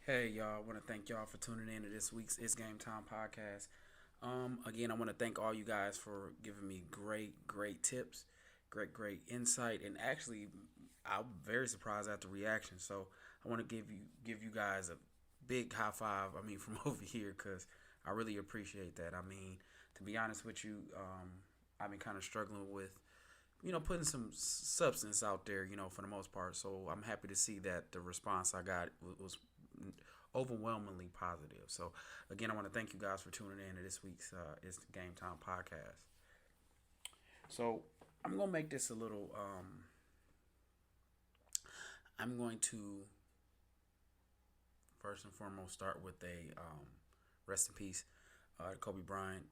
Hey y'all, I want to thank y'all for tuning in to this week's It's Game Time podcast. Again, I want to thank all you guys for giving me great tips, great insight, and actually, I'm very surprised at the reaction. So I want to give you guys a big high five. I mean, from over here, cause I really appreciate that. I mean, to be honest with you, I've been kind of struggling with putting some substance out there, for the most part. So I'm happy to see that the response I got was overwhelmingly positive. So again, I want to thank you guys for tuning in to this week's It's Game Time podcast. So I'm gonna make this a little. I'm going to first and foremost start with a rest in peace, Kobe Bryant.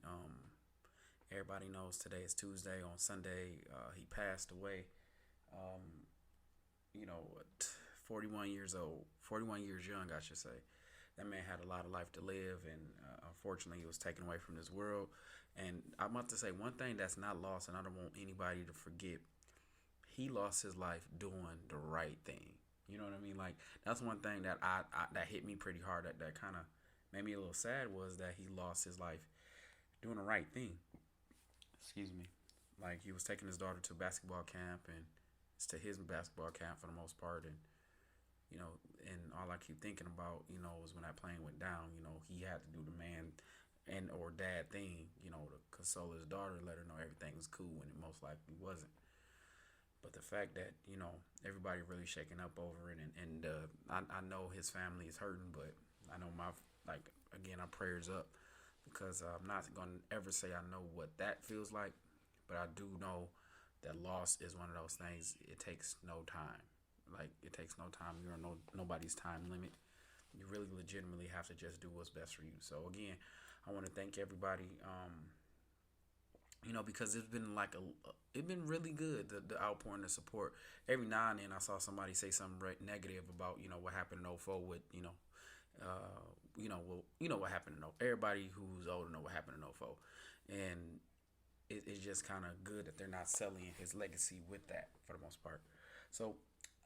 Everybody knows today is Tuesday. On Sunday, he passed away. Um, 41 years old, 41 years young, I should say. That man had a lot of life to live, and unfortunately, he was taken away from this world. And I'm about to say one thing that's not lost, and I don't want anybody to forget. He lost his life doing the right thing. You know what I mean? Like that's one thing that I that hit me pretty hard. That kind of made me a little sad was that he lost his life doing the right thing. Excuse me. Like he was taking his daughter to basketball camp, and it's to his basketball camp for the most part, and and all I keep thinking about, is when that plane went down, he had to do the man and or dad thing, to console his daughter, let her know everything was cool when it most likely wasn't. But the fact that, everybody really shaking up over it, and I know his family is hurting, but I know like, again, our prayers up because I'm not going to ever say I know what that feels like, but I do know that loss is one of those things, it takes no time. Like it takes no time. You're nobody's time limit. You really legitimately have to just do what's best for you. So again, I want to thank everybody. Because it's been like it's been really good the outpouring of support. Every now and then I saw somebody say something negative about what happened in '04 with what happened in '04. Everybody who's older know what happened in '04, and it's just kind of good that they're not selling his legacy with that for the most part. So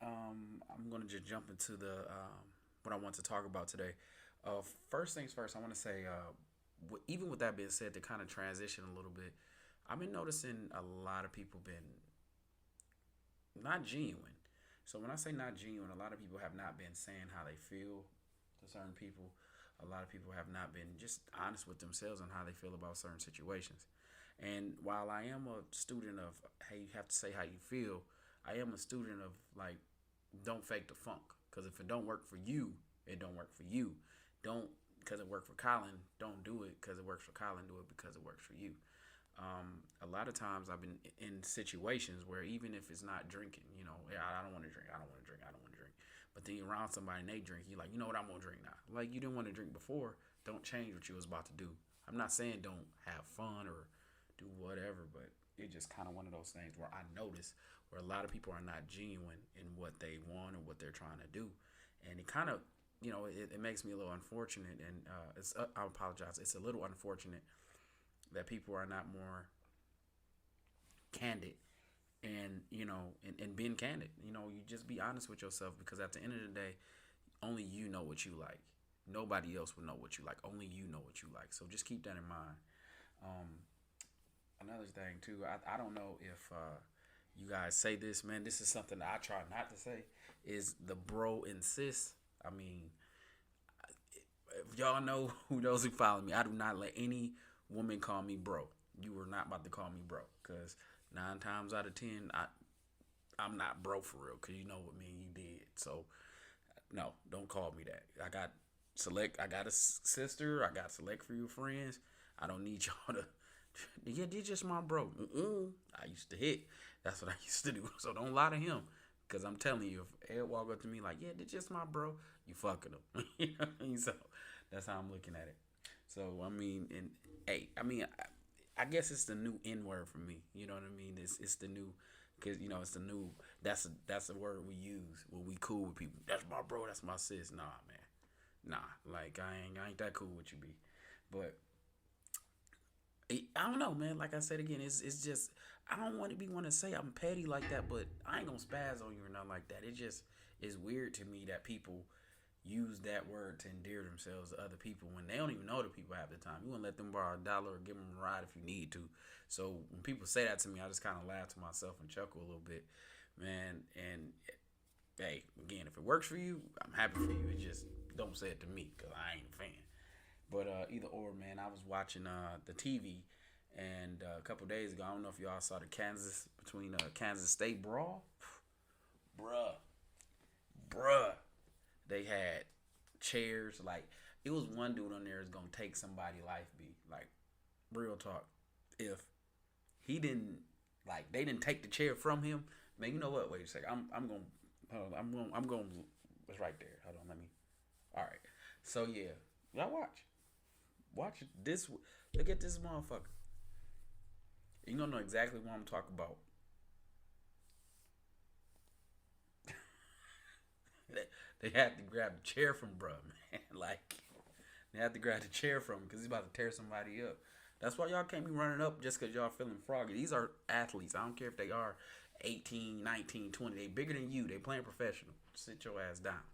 I'm gonna just jump into the what I want to talk about today. First things first, I want to say, even with that being said, to kind of transition a little bit, I've been noticing a lot of people been not genuine. So when I say not genuine, a lot of people have not been saying how they feel to certain people. A lot of people have not been just honest with themselves on how they feel about certain situations. And while I am a student of, hey, you have to say how you feel, I am a student of like, don't fake the funk. Because if it don't work for you, it don't work for you. Don't because it worked for Colin. Don't do it because it works for Colin. Do it because it works for you. A lot of times I've been in situations where even if it's not drinking, yeah, I don't want to drink. I don't want to drink. I don't want to drink. But then you're around somebody and they drink. You're like, you know what? I'm gonna drink now. Like you didn't want to drink before. Don't change what you was about to do. I'm not saying don't have fun or do whatever, but it's just kind of one of those things where I notice where a lot of people are not genuine in what they want or what they're trying to do, and it kind of it makes me a little unfortunate, and I apologize. It's a little unfortunate that people are not more candid and and being candid. You just be honest with yourself because at the end of the day, only you know what you like. Nobody else will know what you like. Only you know what you like. So just keep that in mind. Um, Another thing too, I don't know if you guys say this, man. This is something that I try not to say. Is the bro insist? I mean, if y'all know who those who follow me, I do not let any woman call me bro. You were not about to call me bro, cause 9 times out of 10, I'm not bro for real, cause you know what me and you did. So no, don't call me that. I got select. I got a sister. I got select for your friends. I don't need y'all to. Yeah, they just my bro. I used to hit. That's what I used to do. So don't lie to him. Because I'm telling you, if Ed walk up to me like, yeah, they're just my bro, you fucking him. You know what I mean? So that's how I'm looking at it. So, I mean, and hey, I guess it's the new N word for me. You know what I mean? It's the new, because, it's the new, that's the word we use when we cool with people. That's my bro, that's my sis. Nah, man. Nah, like, I ain't that cool with you, B. But I don't know, man. Like I said again, it's just I don't want to say I'm petty like that, but I ain't gonna spaz on you or nothing like that. It just is weird to me that people use that word to endear themselves to other people when they don't even know the people half the time. You want to let them borrow $1 or give them a ride if you need to. So when people say that to me, I just kind of laugh to myself and chuckle a little bit, man. And hey, again, if it works for you, I'm happy for you. It just don't say it to me because I ain't a fan. But either or, man, I was watching the TV, and a couple days ago, I don't know if y'all saw the Kansas State brawl, bruh, bruh. They had chairs. Like, it was one dude on there is gonna take somebody life. Be like, real talk. If he didn't, like, they didn't take the chair from him, man. You know what? Wait a second. I'm gonna hold on, I'm gonna. It's right there. Hold on. Let me. All right. So yeah, y'all watch this. Look at this motherfucker. You don't know exactly what I'm talking about. They had to grab the chair from bruh, man. Like, they had to grab the chair from him because he's about to tear somebody up. That's why y'all can't be running up just because y'all feeling froggy. These are athletes. I don't care if they are 18, 19, 20. They bigger than you. They playing professional. Sit your ass down.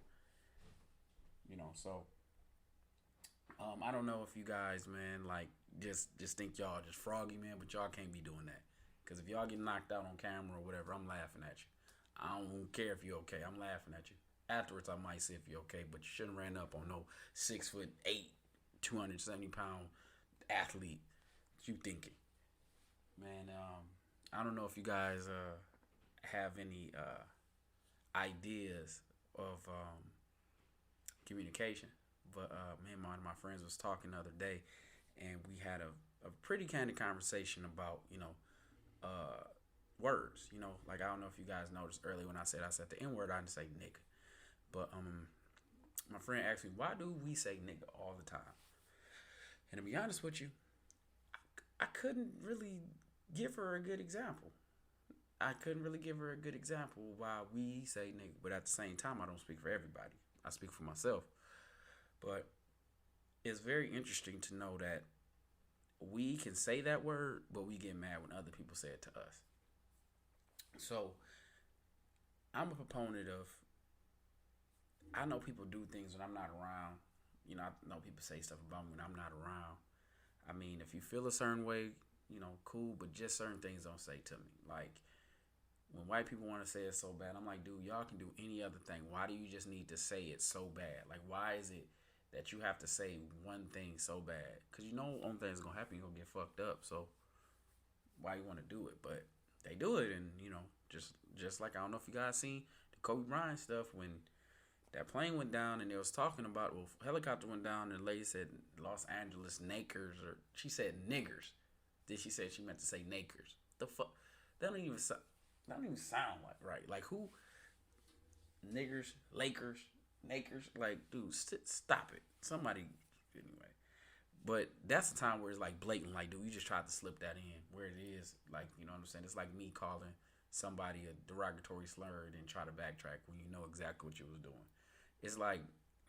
So I don't know if you guys, man, like just think y'all just froggy, man, but y'all can't be doing that. Because if y'all get knocked out on camera or whatever, I'm laughing at you. I don't care if you're okay. I'm laughing at you. Afterwards, I might see if you're okay, but you shouldn't ran up on no 6'8", 270-pound athlete. What you thinking, man? I don't know if you guys have any ideas of communication, but me and one of my friends was talking the other day, and we had a pretty candid conversation about words. Like, I don't know if you guys noticed earlier when I said the N word, I didn't say nigga. But my friend asked me, why do we say nigga all the time? And to be honest with you, I couldn't really give her a good example. I couldn't really give her a good example why we say nigga. But at the same time, I don't speak for everybody. I speak for myself. But it's very interesting to know that we can say that word, but we get mad when other people say it to us. So I'm a proponent of, I know people do things when I'm not around. I know people say stuff about me when I'm not around. I mean, if you feel a certain way, cool, but just certain things don't say to me. Like, when white people want to say it so bad, I'm like, dude, y'all can do any other thing. Why do you just need to say it so bad? Like, why is it that you have to say one thing so bad? Because only thing that's going to happen, you're going to get fucked up. So, why you want to do it? But they do it, and, just like, I don't know if you guys seen the Kobe Bryant stuff when that plane went down and they was talking about, helicopter went down and the lady said Los Angeles Nakers, or she said niggers. Then she said she meant to say Nakers. The fuck? That don't even sound like right. Like, who? Niggers, Lakers, Nakers. Like, dude, stop it. Somebody, anyway. But that's the time where it's like blatant. Like, dude, you just tried to slip that in where it is. Like, you know what I'm saying? It's like me calling somebody a derogatory slur and then try to backtrack when you know exactly what you was doing. It's like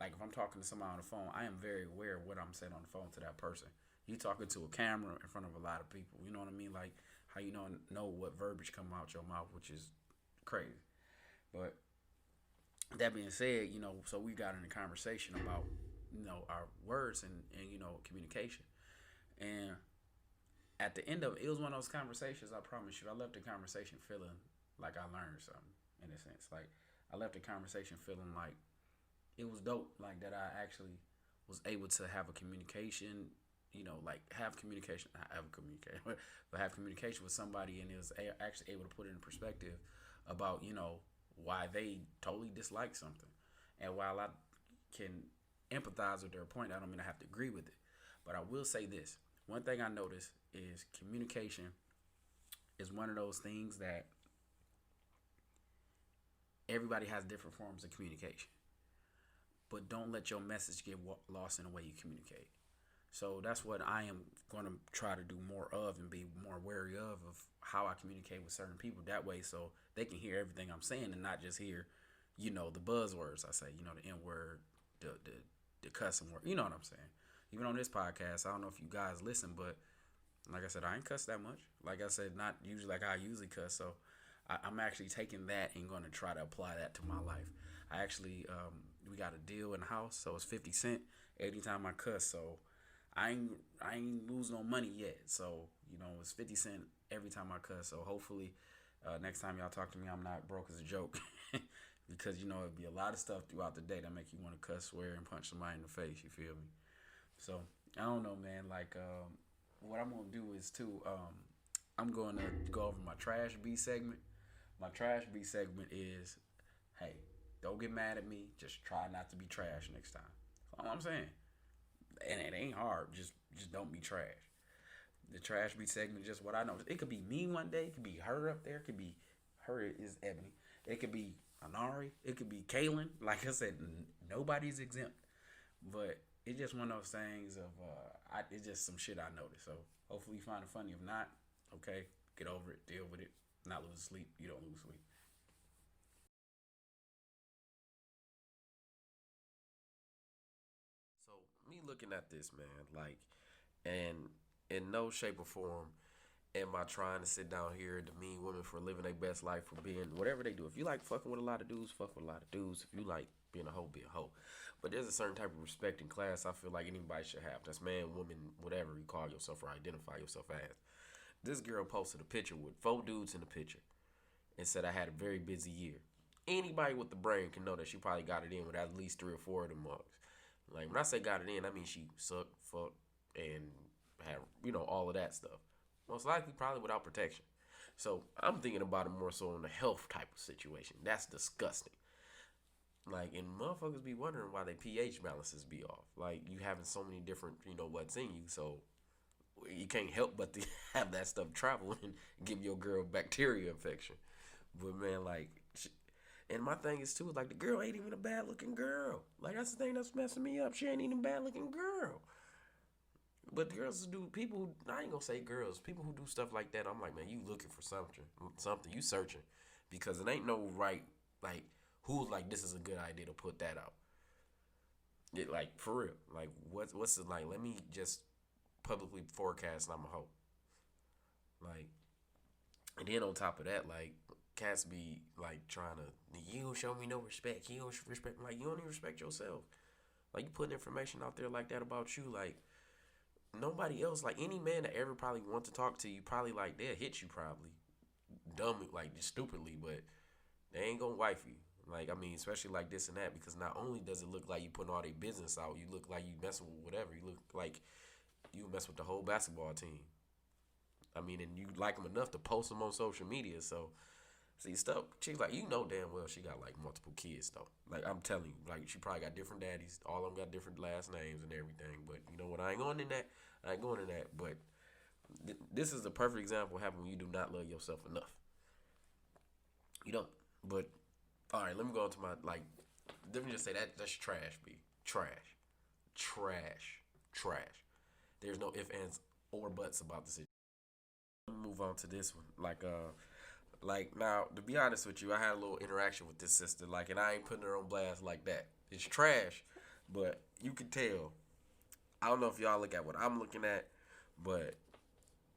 if I'm talking to somebody on the phone, I am very aware of what I'm saying on the phone to that person. You talking to a camera in front of a lot of people. You know what I mean? Like, how you know what verbiage come out your mouth, which is crazy. But that being said, so we got in a conversation about, our words and communication. And at the end of it, it was one of those conversations, I promise you, I left the conversation feeling like I learned something, in a sense. Like, I left the conversation feeling like it was dope, like that I actually was able to have a communication, but have communication with somebody, and it was actually able to put it in perspective about, why they totally dislike something. And while I can empathize with their point, I don't mean I have to agree with it. But I will say this. One thing I noticed is communication is one of those things that everybody has different forms of communication. But don't let your message get lost in the way you communicate. So that's what I am going to try to do more of and be more wary of how I communicate with certain people. That way, so they can hear everything I'm saying and not just hear, the buzzwords I say, the N word, the cussing word. You know what I'm saying? Even on this podcast, I don't know if you guys listen, but like I said, I ain't cuss that much. Like I said, not usually like I usually cuss. So I'm actually taking that and going to try to apply that to my life. I actually, we got a deal in the house, so it's 50 cent anytime I cuss. So I ain't I ain't losing no money yet. So it's 50 cent every time I cuss. So hopefully, next time y'all talk to me, I'm not broke as a joke. Because it'd be a lot of stuff throughout the day that make you want to cuss, swear, and punch somebody in the face. You feel me? So I don't know, man. Like, what I'm gonna do is too. I'm going to go over my trash B segment. My trash B segment is, hey, don't get mad at me. Just try not to be trash next time. That's all I'm saying. And it ain't hard. Just don't be trash. The trash B segment is just what I know. It could be me one day. It could be her up there. It could be her is Ebony. It could be Anari. It could be Kaylin. Like I said, nobody's exempt. But it's just one of those things of it's just some shit I noticed. So hopefully you find it funny. If not, okay, get over it, deal with it. Not lose sleep. You don't lose sleep. So me looking at this, man, like, and in no shape or form am I trying to sit down here and demean women for living their best life, for being whatever they do. If you like fucking with a lot of dudes, fuck with a lot of dudes. If you like being a hoe, be a hoe. But there's a certain type of respect in class I feel like anybody should have. That's man, woman, whatever you call yourself or identify yourself as. This girl posted a picture with four dudes in the picture and said I had a very busy year. Anybody with the brain can know that she probably got it in with at least three or four of them mugs. Like when I say got it in, I mean she sucked, fucked, and had all of that stuff. Most likely, probably without protection. So I'm thinking about it more so in a health type of situation. That's disgusting. Like, and motherfuckers be wondering why their pH balances be off. Like, you having so many different, what's in you. So you can't help but to have that stuff travel and give your girl bacteria infection. But man, like, and my thing is too, like the girl ain't even a bad looking girl. Like that's the thing that's messing me up. She ain't even a bad looking girl. But girls do people. I ain't gonna say girls. People who do stuff like that. I'm like, man, you looking for something. Something you searching because it ain't no right. Like who's like this is a good idea to put that out. It like for real. Like what's it like? Let me just publicly forecast I'm a hoe. Like and then on top of that, like cats be like trying to you don't show me no respect. You don't respect like you don't even respect yourself. Like you putting information out there like that about you, like nobody else, like any man that ever probably want to talk to you, probably like they'll hit you probably dumb like just stupidly, but they ain't gonna wife you. Like I mean, especially like this and that, because not only does it look like you putting all their business out, you look like you messing with whatever. You look like you mess with the whole basketball team. I mean, and you like them enough to post them on social media. So see stuff. She's like, damn well she got like multiple kids though. Like I'm telling you, like she probably got different daddies. All of them got different last names and everything. But you know what? I ain't going in that. I ain't going in that. But this is the perfect example of happening when you do not love yourself enough. You don't. But all right, let me go on to my like. Let me just say that's trash. B trash, trash, trash. There's no ifs ands or buts about the situation. Let me move on to this one. Like now, to be honest with you, I had a little interaction with this sister. Like, and I ain't putting her on blast like that. It's trash, but you can tell. I don't know if y'all look at what I'm looking at, but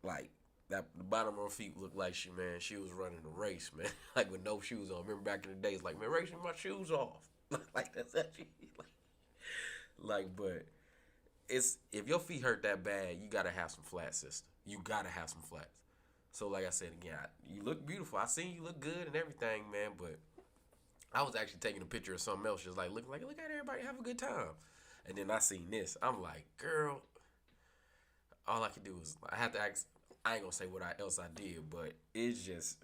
like that the bottom of her feet looked like she was running a race, man. Like with no shoes on. Remember back in the days, like man, racing my shoes off. Like that's actually but it's if your feet hurt that bad, you gotta have some flats, sister. You gotta have some flats. So like I said again, you look beautiful. I seen you look good and everything, man. But I was actually taking a picture of something else, just like looking like look at everybody have a good time. And then I seen this. I'm like, girl, all I could do is I had to ask. I ain't gonna say what else I did, but it's just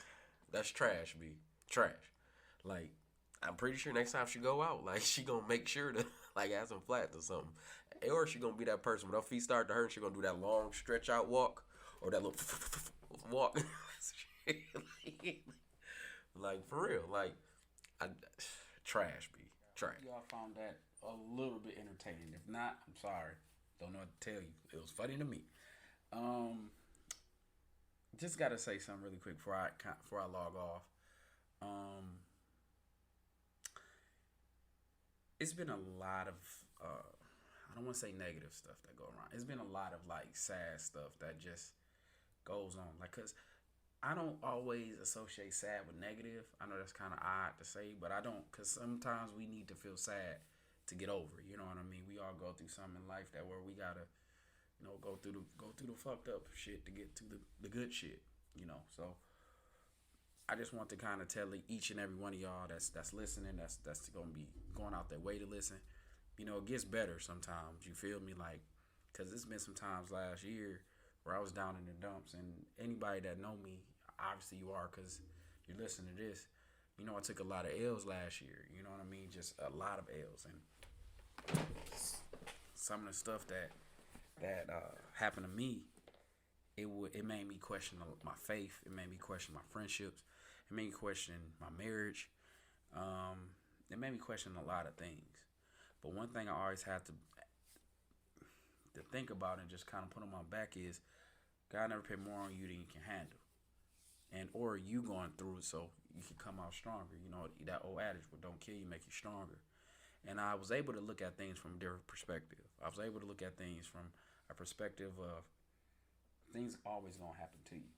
that's trash, be trash. Like I'm pretty sure next time she go out, like she gonna make sure to like have some flats or something, or she gonna be that person when her feet start to hurt, she gonna do that long stretch out walk or that little walk. Like for real, like I, trash, be trash. Y'all found that a little bit entertaining. If not, I'm sorry. Don't know what to tell you. It was funny to me. Um, just gotta say something really quick before I log off. Um, it's been a lot of I don't want to say negative stuff that go around. It's been a lot of like sad stuff that just goes on. Like, cause I don't always associate sad with negative. I know that's kind of odd to say, but I don't. Cause sometimes we need to feel sad to get over. You know what I mean? We all go through something in life that where we gotta, go through the fucked up shit to get to the good shit. So I just want to kind of tell each and every one of y'all that's listening, that's gonna be going out their way to listen. It gets better sometimes. You feel me? Like, cause it's been some times last year where I was down in the dumps, and anybody that know me, obviously you are, cause you're listening to this. I took a lot of L's last year. You know what I mean? Just a lot of L's, and some of the stuff that happened to me, it made me question my faith. It made me question my friendships. It made me question my marriage. It made me question a lot of things. But one thing I always had to think about and just kind of put on my back is God never put more on you than you can handle, and or you going through it so you can come out stronger. That old adage, "What don't kill you make you stronger." And I was able to look at things from a different perspective. I was able to look at things from a perspective of things always gonna happen to you,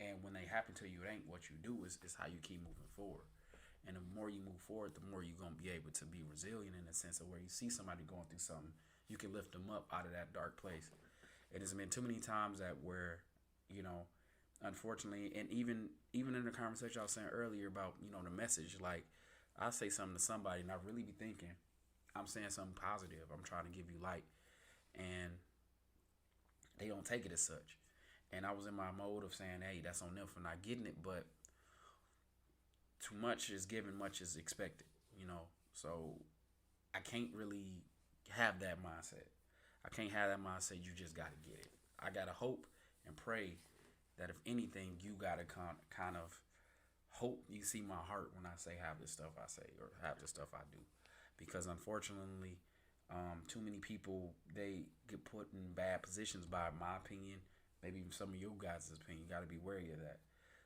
and when they happen to you, it ain't what you do, is how you keep moving forward. And the more you move forward, the more you're gonna be able to be resilient in the sense of where you see somebody going through something, you can lift them up out of that dark place. It has been too many times that where, unfortunately, and even in the conversation I was saying earlier about the message, like I say something to somebody and I really be thinking I'm saying something positive. I'm trying to give you light, and they don't take it as such. And I was in my mode of saying, hey, that's on them for not getting it, but too much is given, much is expected. So I can't really have that mindset. I can't have that mindset. You just got to get it. I got to hope and pray that if anything, you got to kind of hope you see my heart when I say half the stuff I say or half the stuff I do. Because unfortunately, too many people, they get put in bad positions by my opinion, maybe even some of you guys' opinion. You got to be wary of that.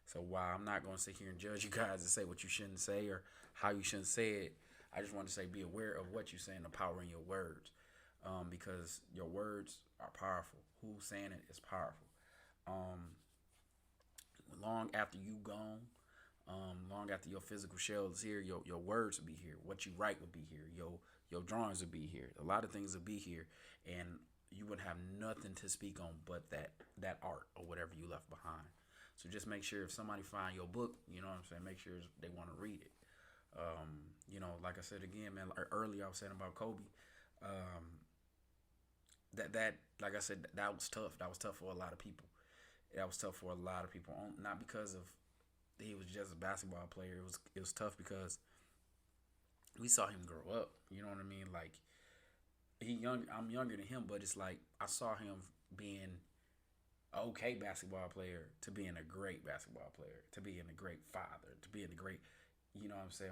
So while I'm not going to sit here and judge you guys and say what you shouldn't say or how you shouldn't say it, I just want to say be aware of what you say and the power in your words, because your words are powerful. Who's saying it is powerful. Long after you gone, long after your physical shell is here, your words will be here. What you write will be here. Your drawings will be here. A lot of things will be here, and you would have nothing to speak on but that art or whatever you left behind. So just make sure if somebody find your book, you know what I'm saying, make sure they want to read it. Like I said again, man, earlier I was saying about Kobe. That like I said, that was tough. That was tough for a lot of people. That was tough for a lot of people. Not because of he was just a basketball player. It was tough because we saw him grow up. You know what I mean? Like I'm younger than him, but it's like I saw him being an okay basketball player to being a great basketball player, to being a great father, to being a great,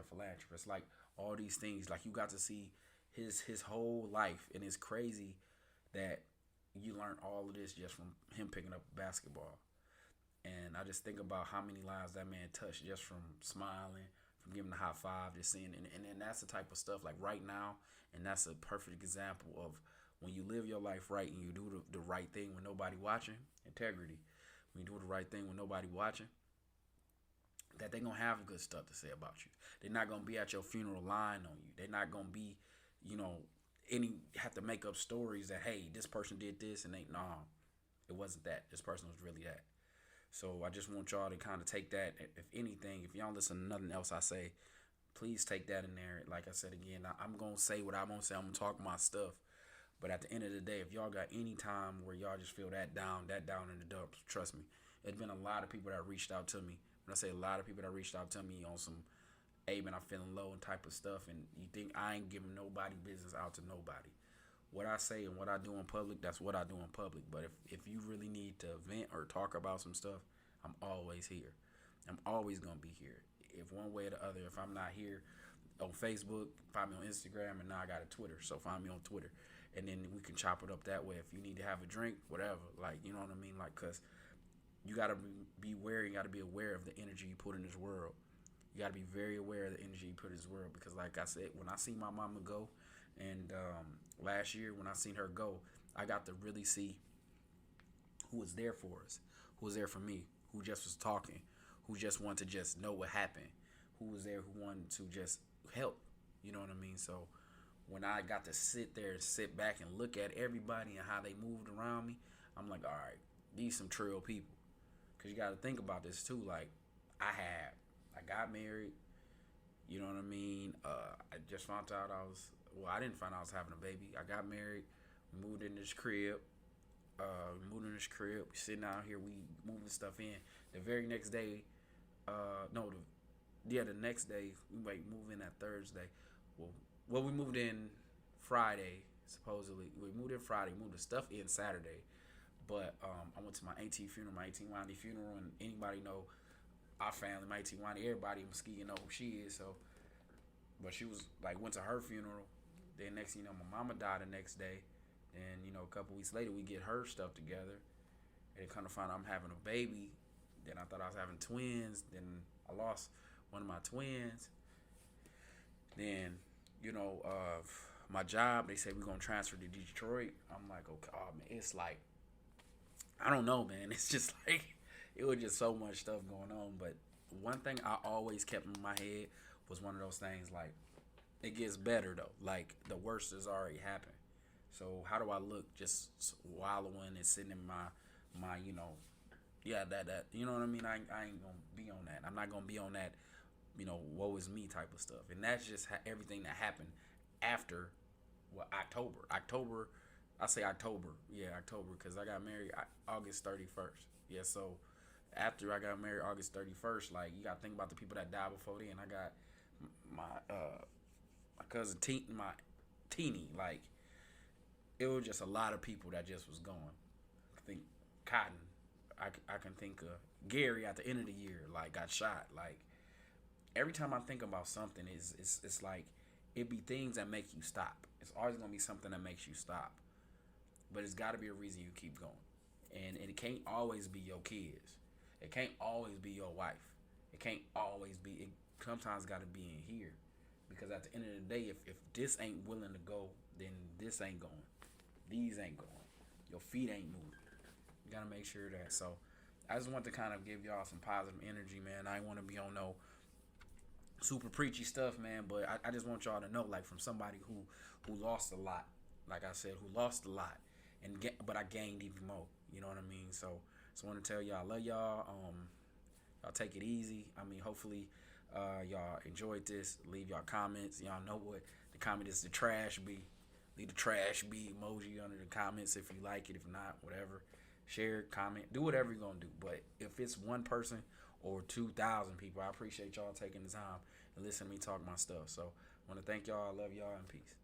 philanthropist. Like all these things, like you got to see his whole life, and it's crazy that you learn all of this just from him picking up basketball. And I just think about how many lives that man touched just from smiling, from giving a high five, just seeing, and that's the type of stuff like right now, and that's a perfect example of when you live your life right and you do the right thing when nobody watching, integrity. When you do the right thing when nobody watching, that they gonna have good stuff to say about you. They're not gonna be at your funeral lying on you. They're not gonna be, have to make up stories that hey, this person did this and it wasn't that. This person was really that. So I just want y'all to kind of take that. If anything, if y'all listen to nothing else I say, please take that in there. Like I said again, I'm gonna say what I'm gonna say. I'm gonna talk my stuff. But at the end of the day, if y'all got any time where y'all just feel that down in the dumps, trust me, there's been a lot of people that reached out to me. When I say a lot of people that reached out to me on some, hey man, I'm feeling low and type of stuff, and you think I ain't giving nobody business out to nobody. What I say and what I do in public, that's what I do in public. But if you really need to vent or talk about some stuff, I'm always here. I'm always going to be here. If one way or the other, if I'm not here on Facebook, find me on Instagram, and now I got a Twitter. So find me on Twitter. And then we can chop it up that way. If you need to have a drink, whatever. Like, you know what I mean? Like, because you got to be aware. You got to be aware of the energy you put in this world. You got to be very aware of the energy you put in this world. Because like I said, when I see my mama go, and last year when I seen her go, I got to really see who was there for us, who was there for me, who just was talking, who just wanted to just know what happened, who was there who wanted to just help. You know what I mean? So when I got to sit there and sit back and look at everybody and how they moved around me, I'm like, all right, these some trill people. Cause you got to think about this too. Like, I got married. You know what I mean? I just found out I was. Well, I didn't find out I was having a baby. I got married. Moved in this crib. Moved in this crib. We sitting out here. We moving stuff in. The very next day, no, the next day we might move in that Thursday. We moved in Friday. Supposedly, we moved in Friday. Moved the stuff in Saturday. But I went to my auntie funeral, my auntie Wandy funeral, and anybody know our family, my auntie Wandy, everybody in Muskegon know who she is. So, but she was like went to her funeral. Then next thing you know, my mama died the next day. And a couple weeks later, we get her stuff together, and kind of find out I'm having a baby. Then I thought I was having twins. Then I lost one of my twins. Then my job, they say we're gonna transfer to Detroit. I'm like, okay, oh man, it's like I don't know, man. It's just like it was just so much stuff going on. But one thing I always kept in my head was one of those things like it gets better though. Like the worst has already happened. So how do I look just wallowing and sitting in my yeah that you know what I mean? I ain't gonna be on that. I'm not gonna be on that woe is me type of stuff. And that's just everything that happened after October. I say October. Yeah, October because I got married August 31st. Yeah, so after I got married August 31st, like you got to think about the people that died before then. I got my cousin my Teeny. Like it was just a lot of people that just was gone. I think Cotton. I can think of Gary at the end of the year. Like got shot. Like every time I think about something, it's like it be things that make you stop. It's always gonna be something that makes you stop. But it's got to be a reason you keep going. And it can't always be your kids. It can't always be your wife. It can't always be. It sometimes got to be in here. Because at the end of the day, if this ain't willing to go, then this ain't going. These ain't going. Your feet ain't moving. You got to make sure that. So I just want to kind of give y'all some positive energy, man. I ain't want to be on no super preachy stuff, man. But I just want y'all to know, like, from somebody who lost a lot. Like I said, who lost a lot. But I gained even more. You know what I mean? So I want to tell y'all, I love y'all. Y'all take it easy. I mean, hopefully y'all enjoyed this. Leave y'all comments. Y'all know what the comment is. The trash be. Leave the trash be emoji under the comments if you like it. If not, whatever. Share, comment, do whatever you're gonna do. But if it's one person or 2,000 people, I appreciate y'all taking the time and listening to me talk my stuff. So I want to thank y'all. I love y'all and peace.